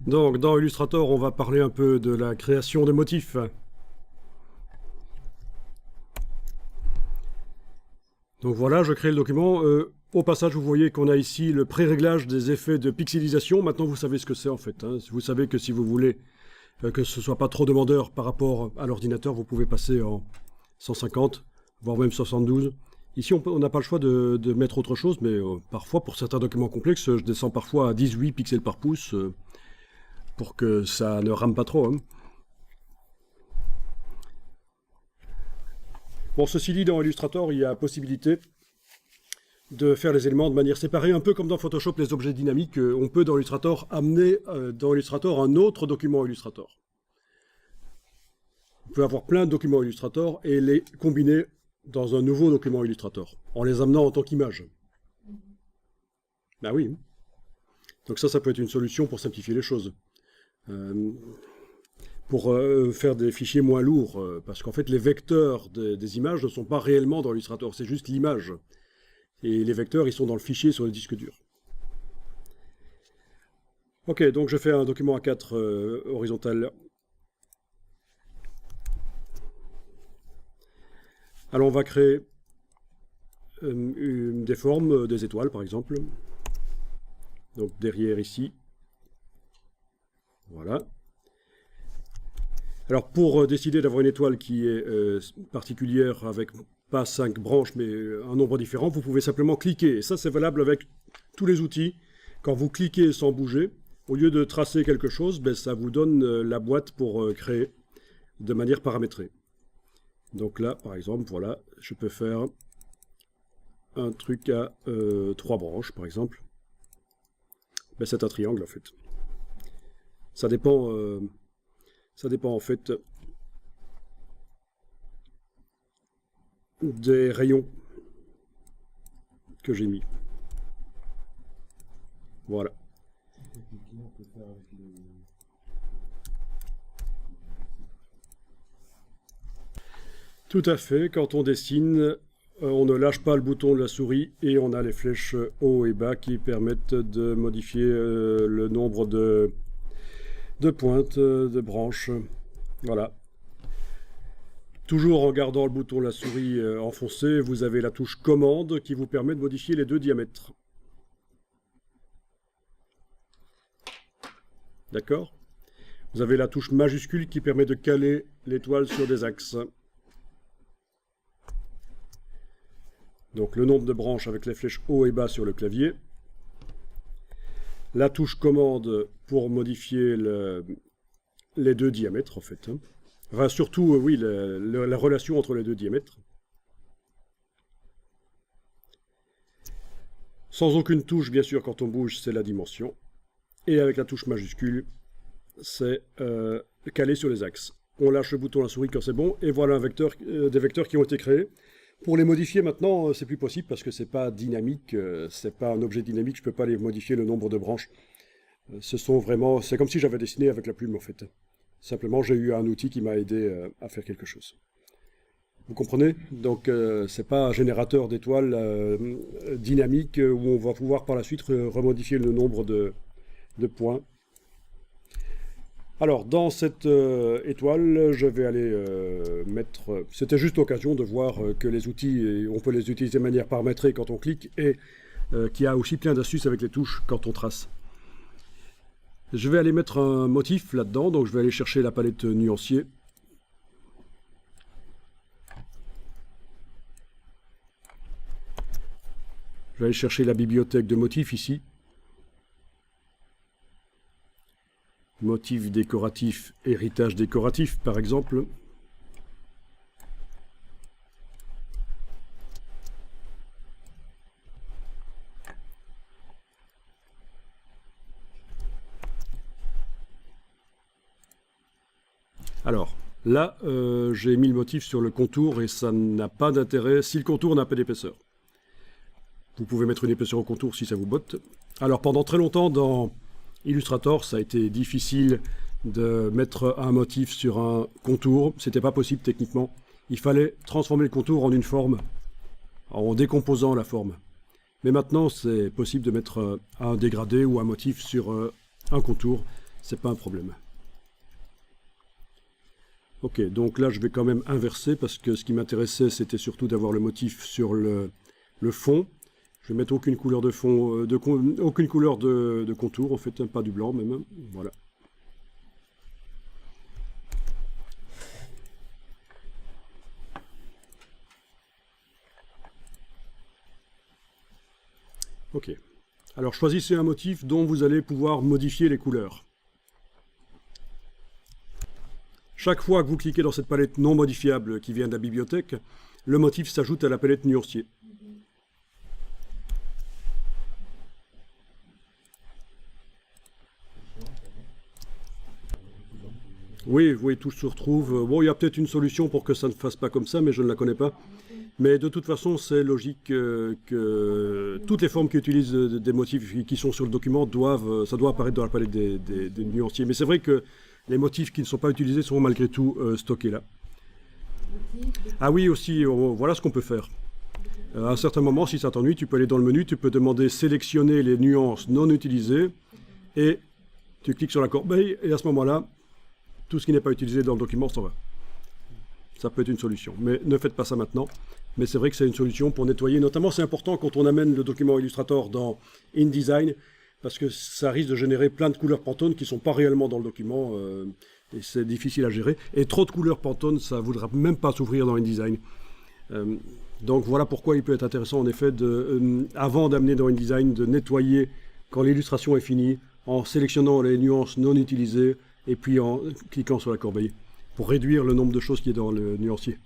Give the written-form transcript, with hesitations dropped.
Donc, dans Illustrator, on va parler un peu de la création de motifs. Donc voilà, je crée le document. Au passage, vous voyez qu'on a ici le pré-réglage des effets de pixelisation. Maintenant, vous savez ce que c'est en fait. Vous savez que si vous voulez que ce ne soit pas trop demandeur par rapport à l'ordinateur, vous pouvez passer en 150, voire même 72. Ici, on n'a pas le choix de mettre autre chose, mais parfois, pour certains documents complexes, je descends parfois à 18 pixels par pouce pour que ça ne rame pas trop. Bon, ceci dit, dans Illustrator, il y a possibilité de faire les éléments de manière séparée, un peu comme dans Photoshop, les objets dynamiques. On peut, dans Illustrator, amener dans Illustrator un autre document Illustrator. On peut avoir plein de documents Illustrator et les combiner dans un nouveau document Illustrator, en les amenant en tant qu'image. Ben oui. Donc ça peut être une solution pour simplifier les choses. Pour faire des fichiers moins lourds, parce qu'en fait les vecteurs des images ne sont pas réellement dans Illustrator, c'est juste l'image. Et les vecteurs, ils sont dans le fichier sur le disque dur. Ok, donc je fais un document A4 horizontal. Alors on va créer des formes, des étoiles par exemple. Donc derrière ici. Voilà. Alors pour décider d'avoir une étoile qui est particulière avec pas 5 branches mais un nombre différent, vous pouvez simplement cliquer. Et ça c'est valable avec tous les outils. Quand vous cliquez sans bouger, au lieu de tracer quelque chose, ben, ça vous donne la boîte pour créer de manière paramétrée. Donc là par exemple, voilà, je peux faire un truc à 3 branches par exemple. Ben, c'est un triangle en fait. Ça dépend en fait des rayons que j'ai mis. Voilà. Tout à fait, quand on dessine, on ne lâche pas le bouton de la souris et on a les flèches haut et bas qui permettent de modifier le nombre de pointes, de branches. Voilà. Toujours en gardant le bouton de la souris enfoncé, vous avez la touche commande qui vous permet de modifier les deux diamètres. D'accord? Vous avez la touche majuscule qui permet de caler l'étoile sur des axes. Donc le nombre de branches avec les flèches haut et bas sur le clavier. La touche commande pour modifier les deux diamètres en fait. Enfin, surtout, oui, la relation entre les deux diamètres. Sans aucune touche, bien sûr, quand on bouge, c'est la dimension. Et avec la touche majuscule, c'est calé sur les axes. On lâche le bouton de la souris quand c'est bon, et voilà des vecteurs qui ont été créés. Pour les modifier maintenant, c'est plus possible parce que c'est pas dynamique, c'est pas un objet dynamique, je peux pas les modifier le nombre de branches. C'est comme si j'avais dessiné avec la plume en fait. Simplement, j'ai eu un outil qui m'a aidé à faire quelque chose. Vous comprenez? Donc, c'est pas un générateur d'étoiles dynamique où on va pouvoir par la suite remodifier le nombre de points. Alors, dans cette étoile, je vais aller mettre... C'était juste l'occasion de voir que les outils, on peut les utiliser de manière paramétrée quand on clique, et qu'il y a aussi plein d'astuces avec les touches quand on trace. Je vais aller mettre un motif là-dedans, donc je vais aller chercher la palette nuancier. Je vais aller chercher la bibliothèque de motifs ici. Motif décoratif, héritage décoratif par exemple. Alors, là, j'ai mis le motif sur le contour et ça n'a pas d'intérêt si le contour n'a pas d'épaisseur. Vous pouvez mettre une épaisseur au contour si ça vous botte. Alors, pendant très longtemps, dans Illustrator, ça a été difficile de mettre un motif sur un contour. C'était pas possible techniquement. Il fallait transformer le contour en une forme, en décomposant la forme. Mais maintenant, c'est possible de mettre un dégradé ou un motif sur un contour. c'est pas un problème. Ok, donc là je vais quand même inverser parce que ce qui m'intéressait c'était surtout d'avoir le motif sur le fond. Je vais mettre aucune couleur de fond, aucune couleur de contour, en fait, pas du blanc même. Voilà. Ok. Alors choisissez un motif dont vous allez pouvoir modifier les couleurs. Chaque fois que vous cliquez dans cette palette non modifiable qui vient de la bibliothèque, le motif s'ajoute à la palette nuancier. Oui, oui, tout se retrouve. Bon, il y a peut-être une solution pour que ça ne fasse pas comme ça, mais je ne la connais pas. Mais de toute façon, c'est logique que toutes les formes qui utilisent des motifs qui sont sur le document ça doit apparaître dans la palette des nuanciers. Mais c'est vrai que les motifs qui ne sont pas utilisés sont malgré tout stockés là. Ah oui, aussi, voilà ce qu'on peut faire. À un certain moment, si ça t'ennuie, tu peux aller dans le menu, tu peux demander sélectionner les nuances non utilisées et tu cliques sur la corbeille et à ce moment-là, tout ce qui n'est pas utilisé dans le document s'en va. Ça peut être une solution, mais ne faites pas ça maintenant. Mais c'est vrai que c'est une solution pour nettoyer. Notamment, c'est important quand on amène le document Illustrator dans InDesign, parce que ça risque de générer plein de couleurs Pantone qui ne sont pas réellement dans le document, et c'est difficile à gérer. Et trop de couleurs Pantone, ça ne voudra même pas s'ouvrir dans InDesign. Donc voilà pourquoi il peut être intéressant, en effet, avant d'amener dans InDesign, de nettoyer quand l'illustration est finie, en sélectionnant les nuances non utilisées, et puis en cliquant sur la corbeille, pour réduire le nombre de choses qui est dans le nuancier.